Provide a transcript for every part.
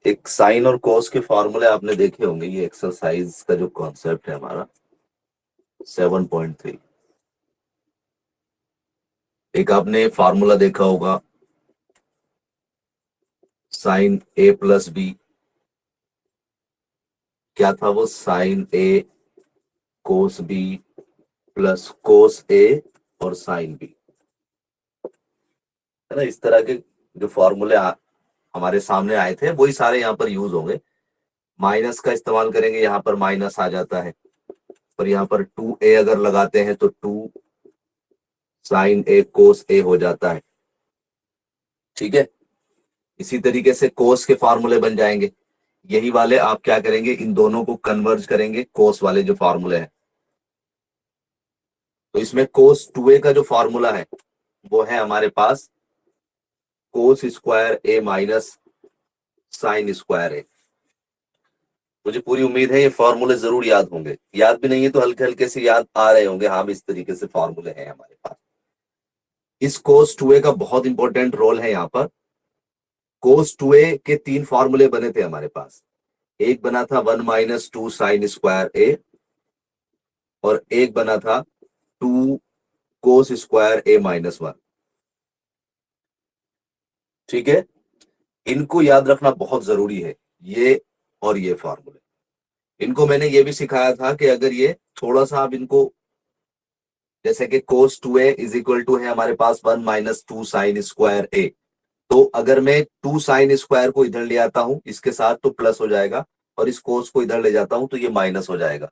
एक साइन और कॉस के फॉर्मूले आपने देखे होंगे। ये एक्सरसाइज का जो कॉन्सेप्ट है हमारा 7.3। एक आपने फॉर्मूला देखा होगा साइन ए प्लस बी। क्या था वो? साइन ए कोस बी प्लस कोस ए और साइन बी, है ना। इस तरह के जो फॉर्मूले हमारे सामने आए थे वही सारे यहाँ पर यूज होंगे। माइनस का इस्तेमाल करेंगे, यहाँ पर माइनस आ जाता है, और यहाँ पर 2a अगर लगाते हैं तो 2 साइन ए कोस ए हो जाता है। ठीक है। इसी तरीके से कोस के फॉर्मूले बन जाएंगे। यही वाले आप क्या करेंगे, इन दोनों को कन्वर्ज करेंगे, कोस वाले जो फॉर्मूले हैं। तो इसमें कोस 2a का जो फॉर्मूला है वो है हमारे पास कोस स्क्वायर ए माइनस साइन स्क्वायर ए। मुझे पूरी उम्मीद है ये फॉर्मूले जरूर याद होंगे। याद भी नहीं है तो हल्के हल्के से याद आ रहे होंगे। हाँ, इस तरीके से फॉर्मूले हैं हमारे पास। इस कोस 2a का बहुत इंपॉर्टेंट रोल है यहाँ पर। कोस 2a के 3 फॉर्मूले बने थे हमारे पास। एक बना था 1 माइनस 2 साइन स्क्वायर ए, और एक बना था 2 कोस स्क्वायर ए माइनस 1। ठीक है। इनको याद रखना बहुत जरूरी है, ये और ये फॉर्मूले। इनको मैंने ये भी सिखाया था कि अगर ये थोड़ा सा आप इनको, जैसे कि कोस 2a इज इक्वल टू है हमारे पास 1 माइनस 2 साइन स्क्वायर ए, तो अगर मैं 2 साइन स्क्वायर को इधर ले आता हूं इसके साथ तो प्लस हो जाएगा, और इस कोस को इधर ले जाता हूं तो ये माइनस हो जाएगा।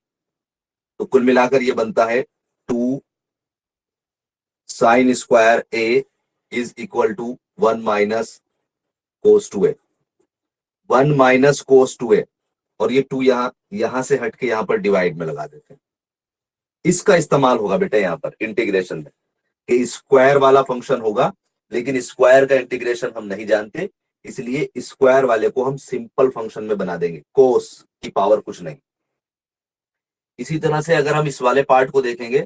तो कुल मिलाकर ये बनता है 2 sine square a is equal to 1 minus cos 2a। 1 minus cos 2a, और ये 2 यहां से हट के यहां पर डिवाइड में लगा देते हैं। इसका इस्तेमाल होगा बेटा यहाँ पर इंटीग्रेशन में, कि स्क्वायर वाला फंक्शन होगा, लेकिन स्क्वायर का इंटीग्रेशन हम नहीं जानते, इसलिए स्क्वायर वाले को हम सिंपल फंक्शन में बना देंगे, कोस की पावर कुछ नहीं। इसी तरह से अगर हम इस वाले पार्ट को देखेंगे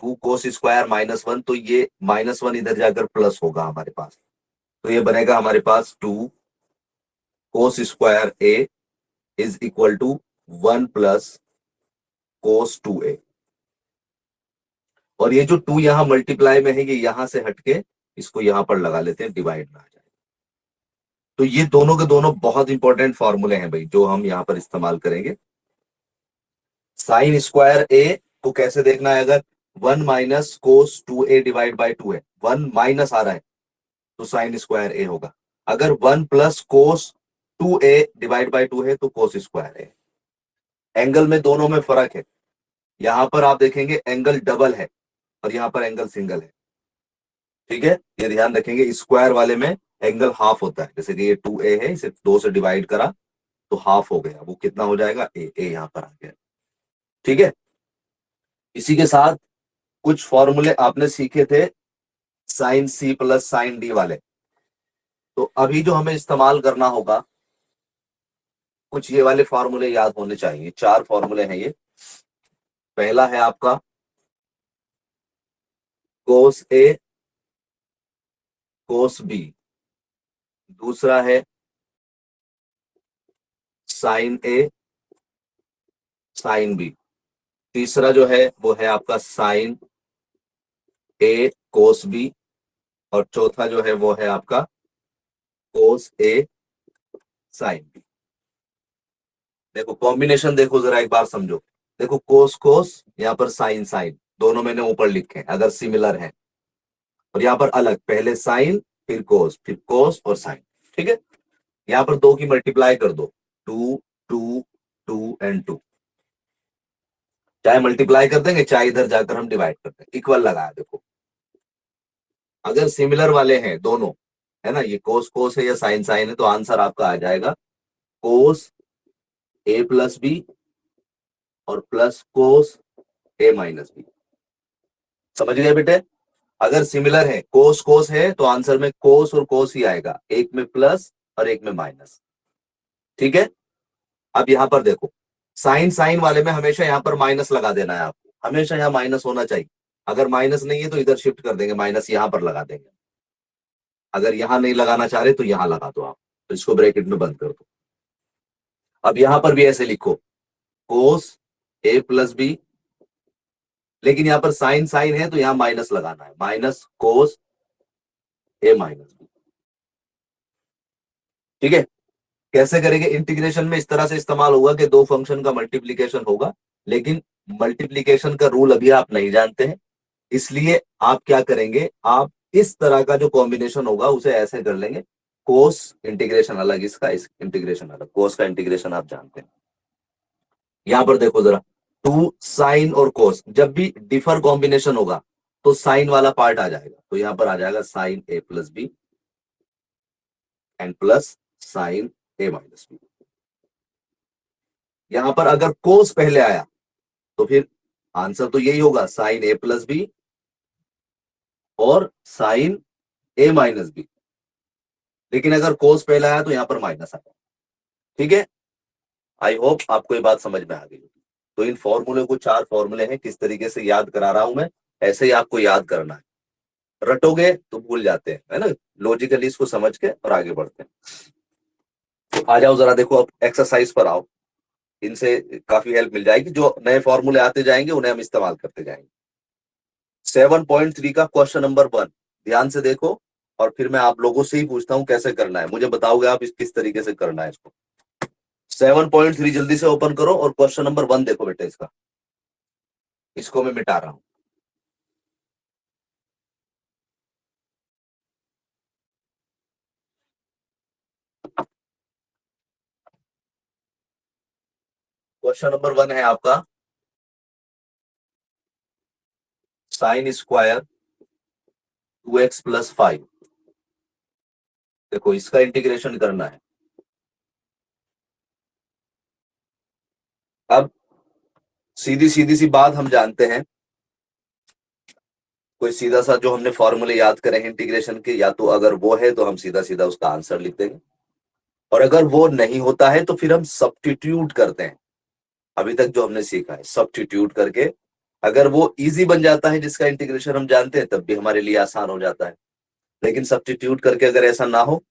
2 कोस स्क्वायर माइनस 1, तो ये माइनस 1 इधर जाकर प्लस होगा हमारे पास। तो ये बनेगा हमारे पास 2 cos square a is equal to 1 plus cos 2a। और ये जो 2 यहां मल्टीप्लाई में है ये यहां से हटके इसको यहां पर लगा लेते हैं, डिवाइड में आ जाए। तो ये दोनों के दोनों बहुत इंपॉर्टेंट फॉर्मूले हैं भाई, जो हम यहां पर इस्तेमाल करेंगे। साइन स्क्वायर ए को कैसे देखना है? अगर 1 minus cos 2a divide by 2 है, 1 माइनस आ रहा है तो साइन स्क्वायर ए होगा। अगर 1 plus cos 2a divide by 2 है तो कोस स्क्वायर ए। एंगल में दोनों में फर्क है। यहां पर आप देखेंगे एंगल डबल है और यहां पर एंगल सिंगल है। ठीक है, ये ध्यान रखेंगे। स्क्वायर वाले में एंगल हाफ होता है, जैसे कि ये 2a है, इसे 2 से डिवाइड करा तो हाफ हो गया, वो कितना हो जाएगा? ए यहां पर आ गया। ठीक है। इसी के साथ कुछ फॉर्मूले आपने सीखे थे sine c plus sine d वाले। तो अभी जो हमें इस्तेमाल करना होगा, कुछ ये वाले फॉर्मूले याद होने चाहिए। 4 फॉर्मूले हैं ये। पहला है आपका कोस ए कोस बी, दूसरा है साइन ए साइन बी, तीसरा जो है वो है आपका साइन ए कोस बी, और चौथा जो है वो है आपका कोस ए साइन बी। देखो कॉम्बिनेशन देखो जरा, एक बार समझो। देखो कोस कोस, यहाँ पर साइन साइन, दोनों मैंने ऊपर लिखे हैं अगर सिमिलर है, और यहाँ पर अलग, पहले साइन फिर कोस और साइन। ठीक है। यहाँ पर 2 की मल्टीप्लाई कर दो, 2 2 2 एंड 2। चाहे मल्टीप्लाई कर देंगे चाहे इधर जाकर हम डिवाइड कर देंगे, इक्वल लगाया। देखो अगर सिमिलर वाले हैं दोनों, है ना, ये कोस कोस है या साइन साइन है, तो आंसर आपका आ जाएगा कोस ए प्लस बी और प्लस कोस ए माइनस बी। समझ गए बेटे? अगर सिमिलर है, कोस कोस है, तो आंसर में कोस और कोस ही आएगा, एक में प्लस और एक में माइनस। ठीक है। अब यहां पर देखो, साइन साइन वाले में हमेशा यहां पर माइनस लगा देना है आपको, हमेशा यहां माइनस होना चाहिए। अगर माइनस नहीं है तो इधर शिफ्ट कर देंगे, माइनस यहां पर लगा देंगे। अगर यहां नहीं लगाना चाह रहे तो यहां लगा दो आप, तो इसको ब्रैकेट में बंद कर दो। अब यहां पर भी ऐसे लिखो, कोस ए प्लस बी, लेकिन यहां पर साइन साइन है तो यहां माइनस लगाना है, माइनस कोस ए माइनस बी। ठीक है, कैसे करेंगे इंटीग्रेशन में? इस तरह से इस्तेमाल होगा कि दो फंक्शन का मल्टीप्लीकेशन होगा, लेकिन मल्टीप्लीकेशन का रूल अभी आप नहीं जानते हैं, इसलिए आप क्या करेंगे, आप इस तरह का जो कॉम्बिनेशन होगा उसे ऐसे कर लेंगे, कोस इंटीग्रेशन अलग, इसका इस इंटीग्रेशन अलग, कोस का इंटीग्रेशन आप जानते हैं। यहां पर देखो जरा, टू साइन और कोस जब भी डिफर कॉम्बिनेशन होगा तो साइन वाला पार्ट आ जाएगा, तो यहां पर आ जाएगा sine a plus b and plus sine a minus b. यहां पर अगर कोस पहले आया तो फिर आंसर तो यही होगा, साइन ए प्लस बी और साइन ए माइनस बी, लेकिन अगर कोस पहले आया तो यहां पर माइनस आया। ठीक है, आई होप आपको ये बात समझ में आ गई। तो इन फॉर्मूले को, 4 फॉर्मूले हैं, किस तरीके से याद करा रहा हूं मैं, ऐसे ही आपको याद करना है, रटोगे तो भूल जाते हैं, है ना। लॉजिकली इसको समझ के और आगे बढ़ते हैं। तो आ जाओ जरा, देखो अब एक्सरसाइज पर आओ, इनसे काफी हेल्प मिल जाएगी, जो नए फॉर्मूले आते जाएंगे उन्हें हम इस्तेमाल करते जाएंगे। 7.3 का क्वेश्चन नंबर 1, ध्यान से देखो, और फिर मैं आप लोगों से ही पूछता हूं कैसे करना है, मुझे बताओगे आप इस किस तरीके से करना है इसको। 7.3 जल्दी से ओपन करो और क्वेश्चन नंबर 1 देखो बेटे, इसको मैं मिटा रहा हूं। क्वेश्चन नंबर 1 है आपका, साइन स्क्वायर 2x प्लस 5। देखो इसका इंटीग्रेशन करना है। अब सीधी सीधी सी बात हम जानते हैं, कोई सीधा सा जो हमने फॉर्मूले याद करे हैं इंटीग्रेशन के, या तो अगर वो है तो हम सीधा सीधा उसका आंसर लिख देंगे, और अगर वो नहीं होता है तो फिर हम सब्स्टिट्यूट करते हैं। अभी तक जो हमने सीखा है सब्स्टिट्यूट करके, अगर वो इजी बन जाता है जिसका इंटीग्रेशन हम जानते हैं तब भी हमारे लिए आसान हो जाता है, लेकिन सब्स्टिट्यूट करके अगर ऐसा ना हो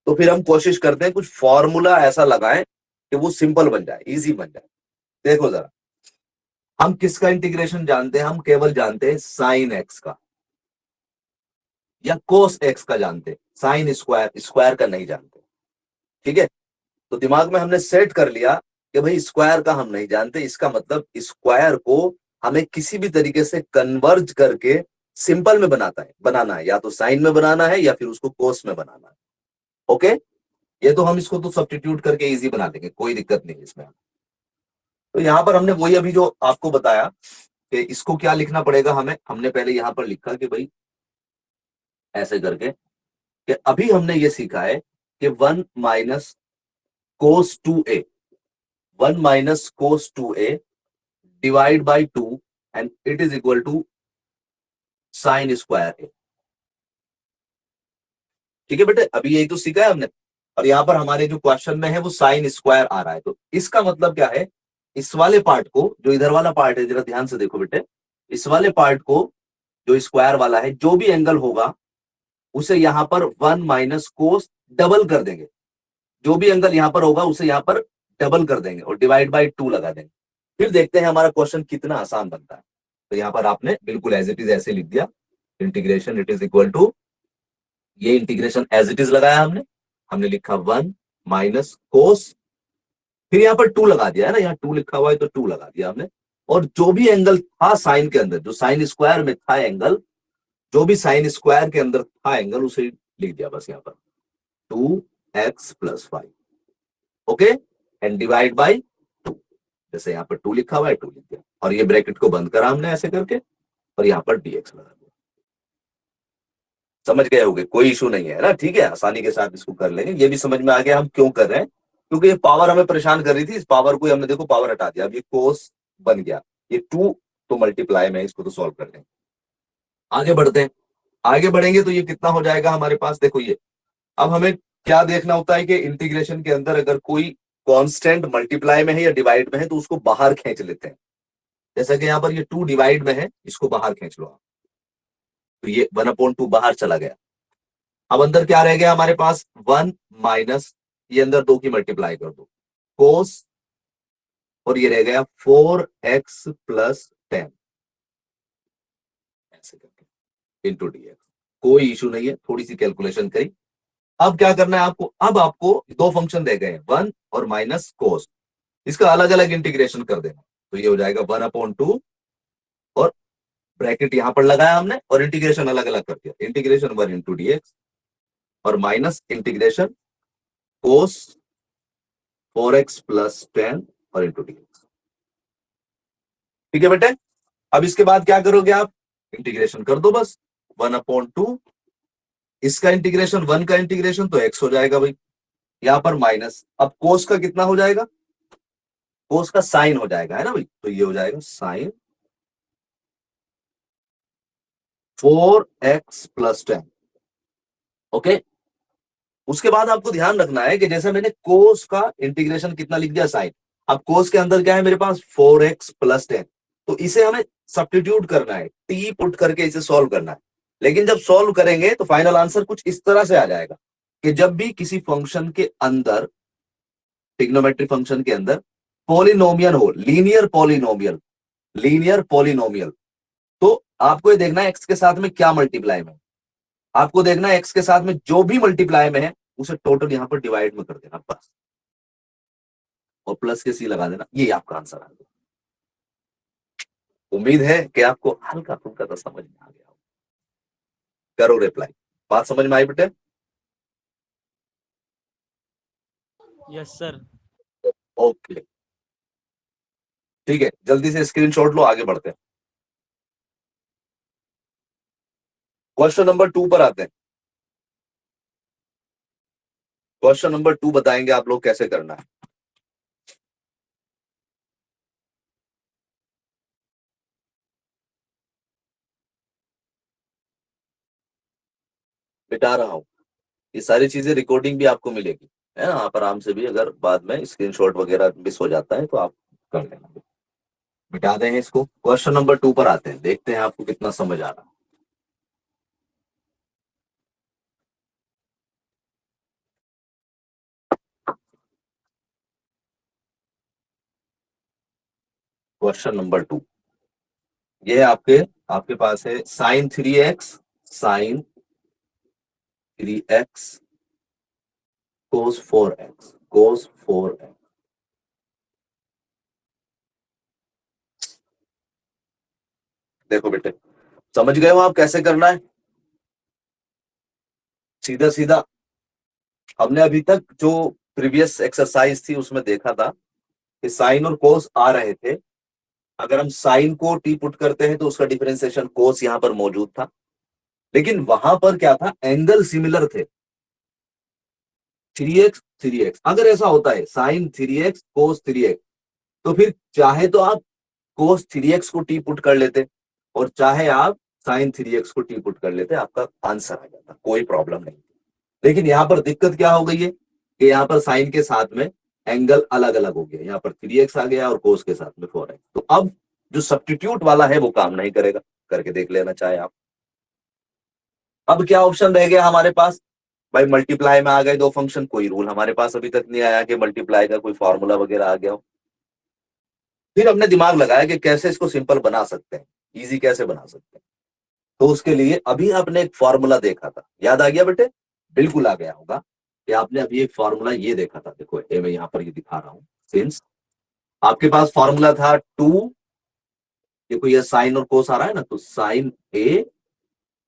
तो फिर हम कोशिश करते हैं कुछ फॉर्मूला ऐसा लगाएं कि वो सिंपल बन जाए, इजी बन जाए। देखो जरा, हम किसका इंटीग्रेशन जानते हैं? हम केवल जानते हैं साइन एक्स का या कोस एक्स का जानते हैं, साइन स्क्वायर, स्क्वायर का नहीं जानते। ठीक है, तो दिमाग में हमने सेट कर लिया कि भाई स्क्वायर का हम नहीं जानते, इसका मतलब स्क्वायर को हमें किसी भी तरीके से कन्वर्ज करके सिंपल में बनाना है, या तो साइन में बनाना है या फिर उसको कोस में बनाना है। ओके, ये तो हम इसको तो सब्स्टिट्यूट करके इजी बना देंगे, कोई दिक्कत नहीं इसमें। तो यहां पर हमने वही अभी जो आपको बताया कि इसको क्या लिखना पड़ेगा हमें, हमने पहले यहां पर लिखा कि भाई ऐसे करके, कि अभी हमने ये सीखा है कि 1 minus cos 2a, 1 minus cos 2a divide by 2 and it is equal to sine square A. ठीक है बेटे, अभी यही तो सीखा है हमने, और यहां पर हमारे जो क्वेश्चन में है वो साइन स्क्वायर आ रहा है, तो इसका मतलब क्या है, इस वाले पार्ट को, जो इधर वाला पार्ट है, जरा ध्यान से देखो बेटे, इस वाले पार्ट को, जो स्क्वायर वाला है, जो भी एंगल होगा उसे यहां पर 1 माइनस कोस डबल कर देंगे, जो भी एंगल यहां पर होगा उसे यहां पर डबल कर देंगे और डिवाइड बाई 2 लगा देंगे। फिर देखते हैं हमारा क्वेश्चन कितना आसान बनता है। तो यहां पर आपने बिल्कुल एज इट इज ऐसे लिख दिया, integration it is equal to, ये इंटीग्रेशन एज इट इज लगाया हमने, हमने लिखा 1 माइनस कोस, फिर यहां पर 2 लगा दिया है ना, यहाँ 2 लिखा हुआ है तो 2 लगा दिया हमने, और जो भी एंगल था साइन के अंदर, जो साइन स्क्वायर में था एंगल, जो भी साइन स्क्वायर के अंदर था एंगल उसे लिख दिया बस यहाँ पर, 2x plus 5। Okay, and divide by 2, जैसे यहाँ पर 2 लिखा हुआ है 2 लिख दिया, और ये ब्रैकेट को बंद करा हमने ऐसे करके, और यहाँ पर dx लगा दिया। समझ गए होगे, कोई इशू नहीं है ना, ठीक है, आसानी के साथ इसको कर लेंगे। ये भी समझ में आ गया हम क्यों कर रहे हैं, क्योंकि ये पावर हमें परेशान कर रही थी, इस पावर को हमने देखो पावर हटा दिया, अब ये कोस बन गया, ये 2 तो मल्टीप्लाई में, इसको तो सॉल्व कर लेंगे। आगे बढ़ते हैं, आगे बढ़ेंगे तो ये कितना हो जाएगा हमारे पास, देखो ये, अब हमें क्या देखना होता है कि इंटीग्रेशन के अंदर अगर कोई कांस्टेंट मल्टीप्लाई में है या डिवाइड में है तो उसको बाहर खींच लेते हैं, जैसा कि यहाँ पर ये 2 डिवाइड में है, इसको बाहर खींच लो आप, तो ये 1/2 बाहर चला गया। अब अंदर क्या रह गया हमारे पास, 1 माइनस, ये अंदर 2 की मल्टीप्लाई कर दो, कोस, और ये रह गया 4x प्लस 10 ऐसे करके इंटू dx। कोई इशू नहीं है, थोड़ी सी कैलकुलेशन करी। अब क्या करना है आपको, अब आपको दो फंक्शन दे गए, 1 और माइनस कोस, इसका अलग अलग इंटीग्रेशन कर देना। तो ये हो जाएगा 1/2 और ब्रैकेट यहां पर लगाया हमने और इंटीग्रेशन अलग अलग कर दिया, इंटीग्रेशन 1 इंटू dx और माइनस इंटीग्रेशन कोस 4x प्लस 10 और इंटू dx। ठीक है बेटे, अब इसके बाद क्या करोगे आप, इंटीग्रेशन कर दो बस, 1/2, इसका इंटीग्रेशन 1 का इंटीग्रेशन तो x हो जाएगा भाई, यहां पर माइनस, अब कोस का कितना हो जाएगा, कोस का साइन हो जाएगा, है ना भाई, तो ये हो जाएगा साइन 4x प्लस 10। ओके, उसके बाद आपको ध्यान रखना है कि जैसे मैंने कोस का इंटीग्रेशन कितना लिख दिया साइन, अब कोस के अंदर क्या है मेरे पास 4x प्लस 10, तो इसे हमें सब्स्टिट्यूट करना है, टी पुट करके इसे सॉल्व करना है। लेकिन जब सॉल्व करेंगे तो फाइनल आंसर कुछ इस तरह से आ जाएगा कि जब भी किसी फंक्शन के अंदर, ट्रिग्नोमेट्रिक फंक्शन के अंदर पॉलिनोमियल हो, लीनियर पॉलिनोमियल, तो आपको ये देखना है एक्स के साथ में क्या मल्टीप्लाई में, आपको देखना है एक्स के साथ में जो भी मल्टीप्लाई में है उसे टोटल यहां पर डिवाइड में कर देना बस, और प्लस के सी लगा देना, ये आपका आंसर आ गया। उम्मीद है कि आपको हल्का फुल्का तो समझ में आ गया हो। करो रिप्लाई, बात समझ में आई बेटे? Yes sir. ओके ठीक है, जल्दी से स्क्रीनशॉट लो, आगे बढ़ते हैं। क्वेश्चन नंबर 2 पर आते हैं। क्वेश्चन नंबर 2 बताएंगे आप लोग कैसे करना है। मिटा रहा हूं, ये सारी चीजें रिकॉर्डिंग भी आपको मिलेगी, है ना, आप आराम से भी अगर बाद में स्क्रीनशॉट वगैरह मिस हो जाता है तो आप कर लेना। मिटा दें इसको, क्वेश्चन नंबर 2 पर आते हैं, देखते हैं आपको कितना समझ आ रहा है। क्वेश्चन नंबर 2, ये आपके आपके पास है साइन 3x, साइन 3x कोस 4x, कोस 4x। देखो बेटे, समझ गए हो आप कैसे करना है? सीधा सीधा हमने अभी तक जो प्रीवियस एक्सरसाइज थी उसमें देखा था कि साइन और कोस आ रहे थे, अगर हम साइन को टी पुट करते हैं तो उसका डिफरेंशिएशन कोस यहां पर मौजूद था, लेकिन वहां पर क्या था, एंगल सिमिलर थे, 3x 3x। अगर ऐसा होता है साइन 3x कोस 3x, तो फिर चाहे तो आप कोस 3x को टी पुट कर लेते और चाहे आप साइन 3x को टी पुट कर लेते, आपका आंसर आ जाता, कोई प्रॉब्लम नहीं। लेकिन यहां पर दिक्कत क्या हो गई है कि यहां पर साइन के साथ में एंगल अलग अलग हो गया, यहां पर 3x आ गया और कोस के साथ में 4x, तो अब जो सब्स्टिट्यूट वाला है वो काम नहीं करेगा, करके देख लेना चाहे आप। अब क्या ऑप्शन रह गया हमारे पास, भाई मल्टीप्लाई में आ गए दो फंक्शन, कोई रूल हमारे पास अभी तक नहीं आया कि मल्टीप्लाई का कोई फॉर्मूला वगैरह आ गया हो। फिर हमने दिमाग लगाया कि कैसे इसको सिंपल बना सकते हैं, इजी कैसे बना सकते हैं। तो उसके लिए अभी आपने एक फॉर्मूला देखा था, याद आ गया बेटे? बिल्कुल आ गया होगा कि आपने अभी एक फॉर्मूला ये देखा था, देखो ए मैं यहां पर ये दिखा रहा हूं, सिंस आपके पास फॉर्मूला था 2, देखो ये साइन और कोस आ रहा है ना, तो साइन ए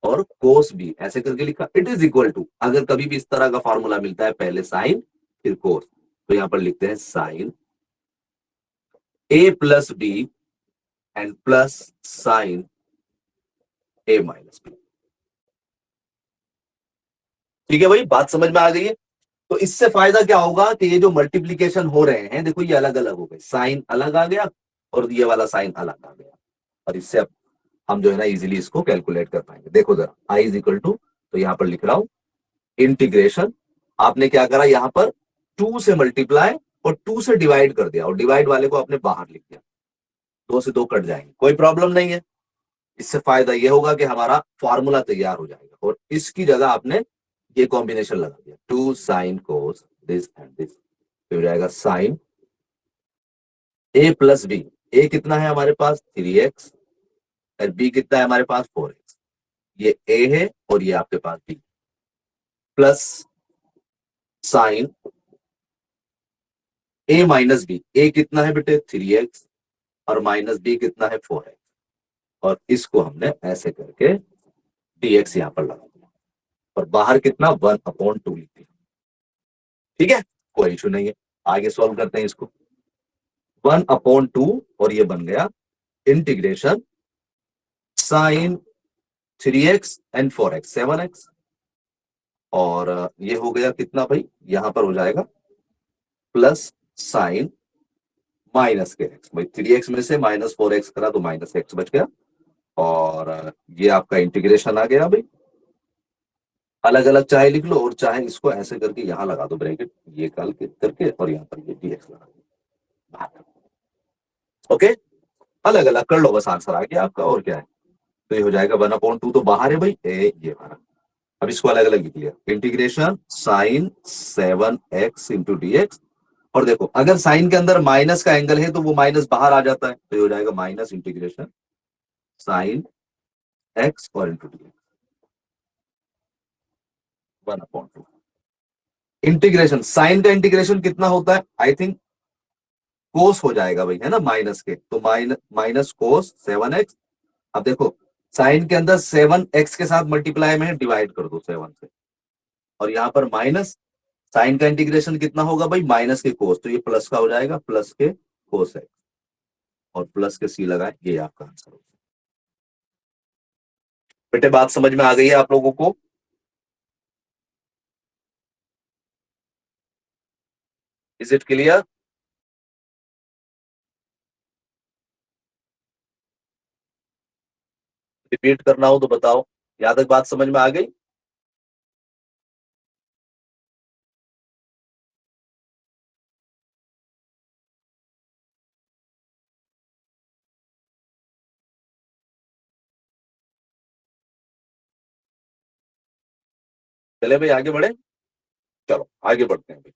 और कोस बी ऐसे करके लिखा, इट इज इक्वल टू, अगर कभी भी इस तरह का फॉर्मूला मिलता है पहले साइन फिर कोस, तो यहां पर लिखते हैं sine a plus b and plus sine a minus b. ठीक है भाई, बात समझ में आ गई है? तो इससे फायदा क्या होगा कि ये जो मल्टीप्लीकेशन हो रहे हैं, देखो ये अलग अलग हो गए, साइन अलग आ गया और ये वाला साइन अलग आ गया, और इससे अब हम जो है ना इजीली इसको कैलकुलेट कर पाएंगे। देखो जरा, आई इज इक्वल टू, तो यहां पर लिख रहा हूं इंटीग्रेशन, आपने क्या करा यहां पर 2 से मल्टीप्लाई और 2 से डिवाइड कर दिया, और डिवाइड वाले को आपने बाहर लिख दिया, 2 से 2 कट जाएंगे, कोई प्रॉब्लम नहीं है। इससे फायदा यह होगा कि हमारा फॉर्मूला तैयार हो जाएगा, और इसकी जगह आपने ये कॉम्बिनेशन लगा दिया, 2 sine cos this and this, हो जाएगा साइन ए प्लस बी, ए कितना है हमारे पास 3x और बी कितना है हमारे पास 4x, ये ए है और ये आपके पास B, plus sine a minus B, ए कितना है बेटे 3x और माइनस बी कितना है 4x, और इसको हमने ऐसे करके dx यहां पर लगा दिया और बाहर कितना 1/2 लिख दिया। ठीक है, कोई इशू नहीं है, आगे सॉल्व करते हैं इसको। 1/2 और ये बन गया integration sign 3x and 4x 7x, और ये हो गया कितना भाई, यहां पर हो जाएगा प्लस साइन माइनस के एक्स, भाई 3x में से माइनस 4x करा तो माइनस एक्स बच गया, और ये आपका इंटीग्रेशन आ गया भाई। अलग अलग चाहे लिख लो और चाहे इसको ऐसे करके यहां लगा दो ब्रैकेट, ये कल करके और यहां पर ये dx लगा दो। ओके, अलग अलग कर लो, बस आंसर आ गया आपका, और क्या है, तो ये हो जाएगा 1/2 तो बाहर है भाई, ये बाहर। अब इसको अलग अलग लिख लिया, integration sign 7x into dx, और देखो अगर साइन के अंदर माइनस का एंगल है तो वो माइनस बाहर आ जाता है, तो ये हो जाएगा माइनस इंटीग्रेशन साइन x और इंटू dx 1/2। इंटीग्रेशन साइन का इंटीग्रेशन कितना होता है, आई थिंक कोस हो जाएगा भाई, है ना, माइनस के, तो माइनस कोस 7x। अब देखो साइन के अंदर 7x के साथ मल्टीप्लाई में डिवाइड कर दो 7 से, और यहां पर माइनस, साइन का इंटीग्रेशन कितना होगा भाई माइनस के कोस, तो ये प्लस का हो जाएगा, प्लस के कोस एक्स और प्लस के सी लगाए, ये आपका आंसर होगा। बेटे बात समझ में आ गई है आप लोगों को? Is it clear? रिपीट करना हो तो बताओ, यहां तक बात समझ में आ गई? चले भाई आगे बढ़े, चलो आगे बढ़ते हैं भाई।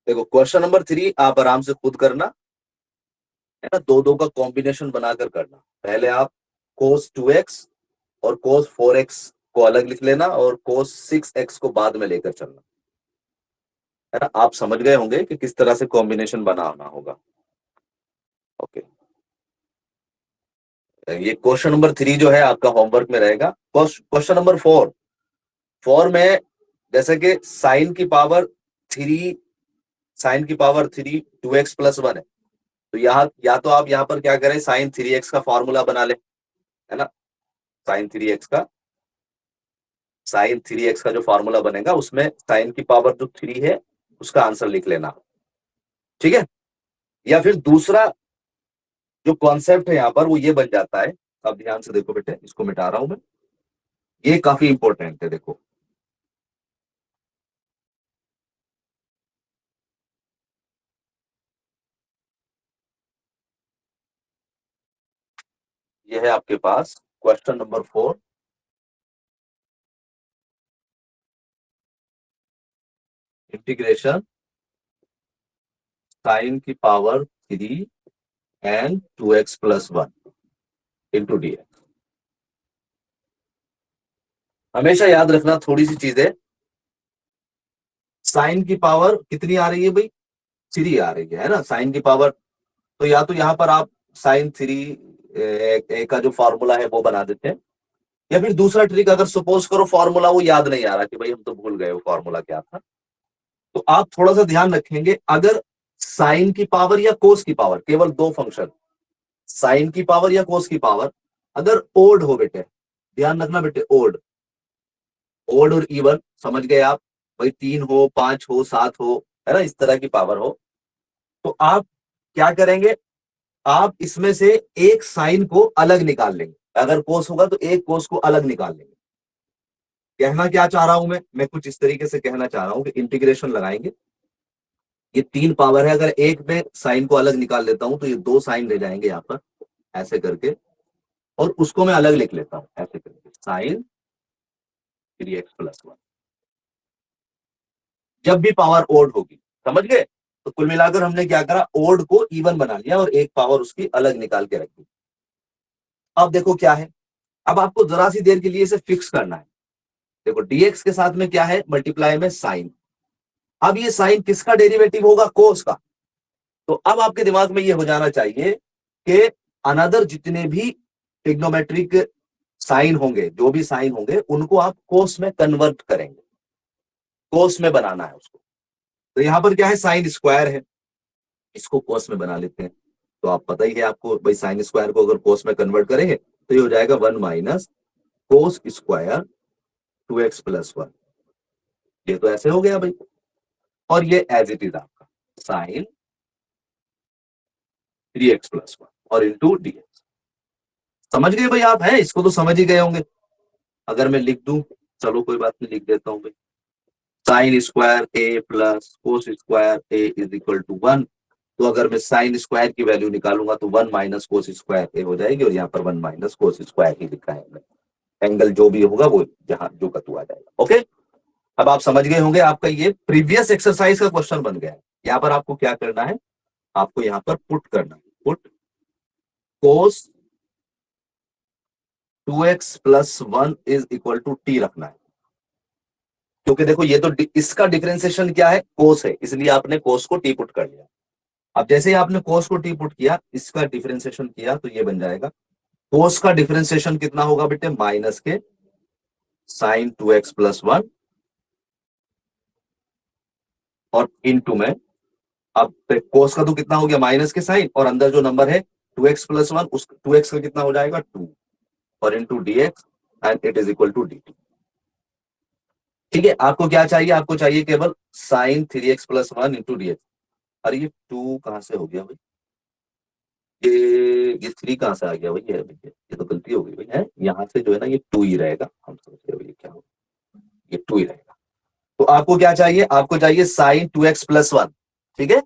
देखो क्वेश्चन नंबर 3 आप आराम से खुद करना, है ना, दो दो का कॉम्बिनेशन बनाकर करना। पहले आप cos 2x और cos 4x को अलग लिख लेना और cos 6x को बाद में लेकर चलना, है ना। आप समझ गए होंगे कि किस तरह से कॉम्बिनेशन बनाना होगा। ओके, ये क्वेश्चन नंबर 3 जो है आपका होमवर्क में रहेगा। क्वेश्चन नंबर 4 में जैसे कि साइन की पावर 3, साइन की पावर 3 2x प्लस 1 है, तो यहाँ या तो आप यहाँ पर क्या करें, साइन 3x का फॉर्मूला बना ले, है ना, साइन 3x का, साइन 3x का जो फॉर्मूला बनेगा उसमें साइन की पावर जो 3 है उसका आंसर लिख लेना, ठीक है। या फिर दूसरा जो कॉन्सेप्ट है यहाँ पर वो ये बन जाता है, अब ध्यान से देखो बेटे, इसको मिटा रहा हूं मैं, ये काफी इंपॉर्टेंट है। देखो ये है आपके पास क्वेश्चन नंबर 4, इंटीग्रेशन साइन की power 3 and 2x plus 1 into dx। हमेशा याद रखना थोड़ी सी चीजें, साइन की पावर कितनी आ रही है भाई, 3 आ रही है ना साइन की पावर, तो या तो यहां पर आप साइन 3 ए का जो फॉर्मूला है वो बना देते हैं, या फिर दूसरा ट्रिक, अगर सपोज करो फॉर्मूला वो याद नहीं आ रहा कि भाई हम तो भूल गए वो फॉर्मूला क्या था, तो आप थोड़ा सा ध्यान रखेंगे, अगर साइन की पावर या कोस की पावर, केवल दो फंक्शन, साइन की पावर या कोस की पावर अगर ओड हो बेटे, ध्यान रखना बेटे, ओड, ओड और इवन समझ गए आप, भाई 3 हो 5 हो 7 हो, है ना, इस तरह की पावर हो, तो आप क्या करेंगे, आप इसमें से एक साइन को अलग निकाल लेंगे, अगर कोस होगा तो एक कोस को अलग निकाल लेंगे। कहना क्या चाह रहा हूं मैं कुछ इस तरीके से कहना चाह रहा हूं कि इंटीग्रेशन लगाएंगे, ये 3 पावर है, अगर एक में साइन को अलग निकाल लेता हूं तो ये 2 साइन रह जाएंगे यहां पर, ऐसे करके, और उसको मैं अलग लिख लेता हूं ऐसे करके, साइन 3x प्लस 1। जब भी पावर ओड होगी समझ गए? तो कुल मिलाकर हमने क्या करा, ओड को इवन बना लिया और एक पावर उसकी अलग निकाल के रख दी। अब देखो क्या है, अब आपको जरा सी देर के लिए इसे फिक्स करना है। देखो dx के साथ में क्या है, मल्टीप्लाई में साइन। अब ये साइन किसका डेरिवेटिव होगा, कोस का। तो अब आपके दिमाग में ये हो जाना चाहिए कि अनदर जितने भी ट्रिग्नोमेट्रिक साइन होंगे, जो भी साइन होंगे, उनको आप कोस में कन्वर्ट करेंगे, कोस में बनाना है उसको। तो यहां पर क्या है, साइन स्क्वायर है, इसको कोस में बना लेते हैं। तो आप पता ही है आपको भाई, साइन स्क्वायर को अगर कोस में कन्वर्ट करेंगे तो ये हो जाएगा 1 minus cos square 2x plus 1। ये तो ऐसे हो गया भाई, और ये एज इट इज आपका साइन 3x प्लस 1 और इंटू dx। समझ गए भाई आप? हैं, इसको तो समझ ही गए होंगे। अगर मैं लिख दूं, चलो कोई बात नहीं, लिख देता हूं भाई, sine square a plus cos square a is equal to 1। तो अगर मैं साइन स्क्वायर की वैल्यू निकालूंगा तो 1 माइनस कोस स्क्वायर ए हो जाएगी, और यहाँ पर 1 माइनस कोस स्क्वायर ही लिखा है हमने। एंगल जो भी होगा वो जहां जो का तू आ जाएगा। ओके, अब आप समझ गए होंगे, आपका ये प्रीवियस एक्सरसाइज का क्वेश्चन बन गया है। यहाँ पर आपको क्या करना है, आपको यहाँ पर पुट करना है, put cos 2x plus 1 is equal to t रखना है। क्योंकि देखो ये तो इसका डिफरेंशिएशन क्या है, कोस है, इसलिए आपने कोस को टी पुट कर लिया। अब जैसे ही आपने कोस को टी पुट किया, इसका डिफरेंशिएशन किया, तो ये बन जाएगा कोस का डिफरेंशिएशन कितना होगा बेटे, माइनस के साइन 2x प्लस 1 और इनटू में, अब कोस का तो कितना हो गया, माइनस के साइन, और अंदर जो नंबर है 2x प्लस 1, उस 2x का कितना हो जाएगा 2, और into dx and it is equal to dt। ठीक है, आपको क्या चाहिए, आपको चाहिए केवल sign 3x plus 1 into dx। अरे ये 2 कहां से हो गया भाई, ये 3 कहां से आ गया भाई, ये तो गलती हो गई भाई, है यहाँ से जो है ना ये 2 ही रहेगा, हम सोच रहे भाई क्या होगा, ये 2 ही रहेगा। तो आपको क्या चाहिए, आपको चाहिए साइन 2x प्लस 1। ठीक है,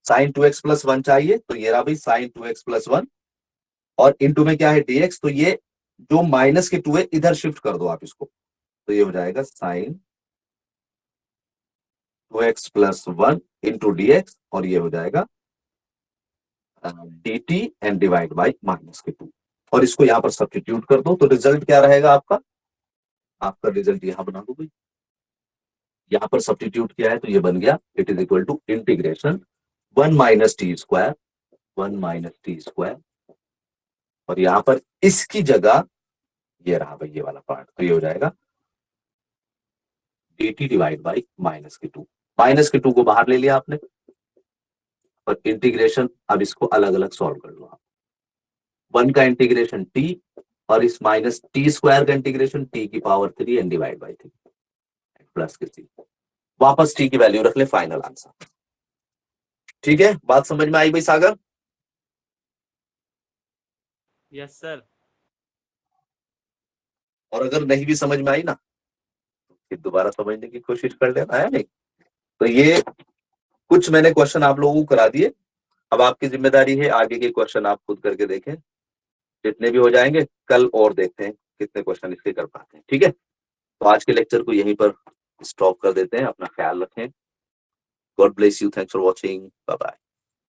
साइन 2x प्लस 1 चाहिए, तो ये रहा भाई साइन 2x प्लस 1, और इनटू में क्या है dx। तो ये जो माइनस के 2 है इधर शिफ्ट कर दो आप इसको, तो ये हो जाएगा sign 2x plus 1 into dx, और ये हो जाएगा dt and divide by minus के 2, और इसको यहां पर सब्स्टिट्यूट कर दो। तो रिजल्ट क्या रहेगा आपका, आपका रिजल्ट यहां बना दो भाई, यहां पर सब्स्टिट्यूट किया है तो ये बन गया, it is equal to integration 1 minus t square, 1 minus t square, और यहां पर इसकी जगह ये रहा भाई ये वाला पार्ट, तो ये हो जाएगा dt डिवाइड बाई माइनस के 2। माइनस के 2 को बाहर ले लिया आपने, और इंटीग्रेशन अब इसको अलग अलग सॉल्व कर लो आप। 1 का इंटीग्रेशन t, और इस माइनस टी स्क्वायर का इंटीग्रेशन t की power 3 and divide by 3 plus के 3। वापस t की वैल्यू रख ले, फाइनल आंसर। ठीक है, बात समझ में आई भाई सागर? Yes sir. और अगर नहीं भी समझ में आई ना, फिर दोबारा समझने की कोशिश कर लेना, है नहीं? तो ये कुछ मैंने क्वेश्चन आप लोगों को करा दिए, अब आपकी जिम्मेदारी है आगे के क्वेश्चन आप खुद करके देखें, जितने भी हो जाएंगे कल और देखते हैं कितने क्वेश्चन इसके कर पाते हैं। ठीक है, तो आज के लेक्चर को यहीं पर स्टॉप कर देते हैं। अपना ख्याल रखें। God bless you, thanks for watching, bye bye.